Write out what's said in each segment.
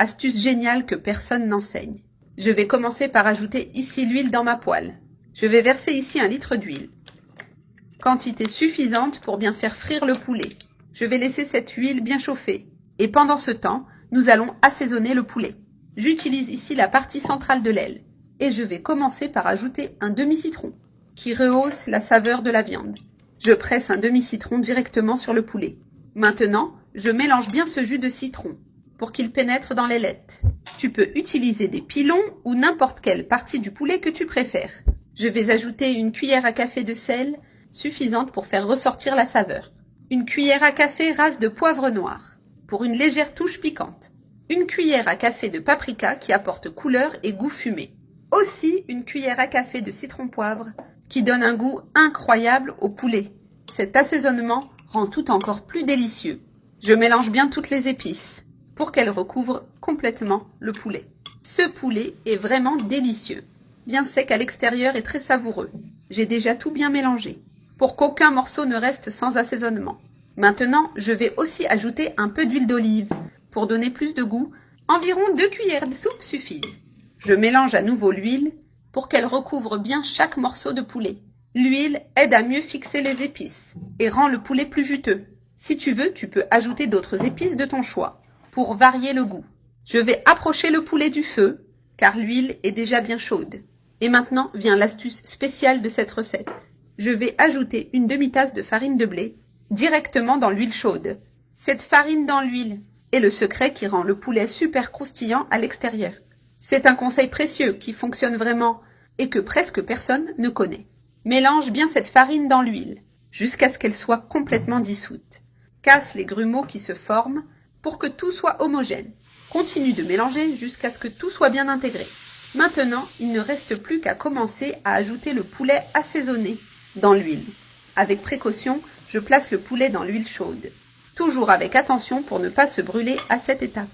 Astuce géniale que personne n'enseigne. Je vais commencer par ajouter ici l'huile dans ma poêle. Je vais verser ici 1 litre d'huile. Quantité suffisante pour bien faire frire le poulet. Je vais laisser cette huile bien chauffer. Et pendant ce temps, nous allons assaisonner le poulet. J'utilise ici la partie centrale de l'aile. Et je vais commencer par ajouter un demi-citron, qui rehausse la saveur de la viande. Je presse un demi-citron directement sur le poulet. Maintenant, je mélange bien ce jus de citron, pour qu'il pénètre dans l'ailette. Tu peux utiliser des pilons ou n'importe quelle partie du poulet que tu préfères. Je vais ajouter 1 cuillère à café de sel, suffisante pour faire ressortir la saveur. 1 cuillère à café rase de poivre noir, pour une légère touche piquante. 1 cuillère à café de paprika qui apporte couleur et goût fumé. Aussi 1 cuillère à café de citron-poivre qui donne un goût incroyable au poulet. Cet assaisonnement rend tout encore plus délicieux. Je mélange bien toutes les épices pour qu'elles recouvrent complètement le poulet. Ce poulet est vraiment délicieux, bien sec à l'extérieur et très savoureux. J'ai déjà tout bien mélangé pour qu'aucun morceau ne reste sans assaisonnement. Maintenant, je vais aussi ajouter un peu d'huile d'olive pour donner plus de goût. Environ 2 cuillères de soupe suffisent. Je mélange à nouveau l'huile pour qu'elle recouvre bien chaque morceau de poulet. L'huile aide à mieux fixer les épices et rend le poulet plus juteux. Si tu veux, tu peux ajouter d'autres épices de ton choix pour varier le goût. Je vais approcher le poulet du feu car l'huile est déjà bien chaude. Et maintenant vient l'astuce spéciale de cette recette. Je vais ajouter 1 demi-tasse de farine de blé directement dans l'huile chaude. Cette farine dans l'huile est le secret qui rend le poulet super croustillant à l'extérieur. C'est un conseil précieux qui fonctionne vraiment et que presque personne ne connaît. Mélange bien cette farine dans l'huile jusqu'à ce qu'elle soit complètement dissoute. Casse les grumeaux qui se forment pour que tout soit homogène. Continue de mélanger jusqu'à ce que tout soit bien intégré. Maintenant, il ne reste plus qu'à commencer à ajouter le poulet assaisonné dans l'huile. Avec précaution, je place le poulet dans l'huile chaude. Toujours avec attention pour ne pas se brûler à cette étape.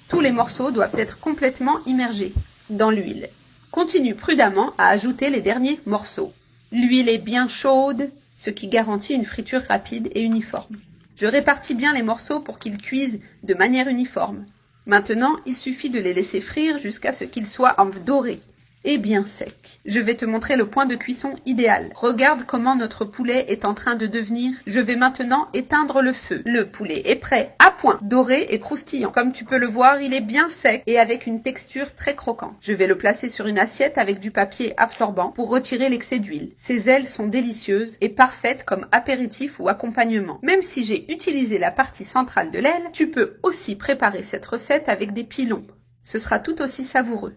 Tous les morceaux doivent être complètement immergés dans l'huile. Continue prudemment à ajouter les derniers morceaux. L'huile est bien chaude, ce qui garantit une friture rapide et uniforme. Je répartis bien les morceaux pour qu'ils cuisent de manière uniforme. Maintenant, il suffit de les laisser frire jusqu'à ce qu'ils soient dorés et bien secs. Je vais te montrer le point de cuisson idéal. Regarde comment notre poulet est en train de devenir. Je vais maintenant éteindre le feu. Le poulet est prêt, à point, doré et croustillant. Comme tu peux le voir, il est bien sec et avec une texture très croquante. Je vais le placer sur une assiette avec du papier absorbant pour retirer l'excès d'huile. Ces ailes sont délicieuses et parfaites comme apéritif ou accompagnement. Même si j'ai utilisé la partie centrale de l'aile, tu peux aussi préparer cette recette avec des pilons. Ce sera tout aussi savoureux.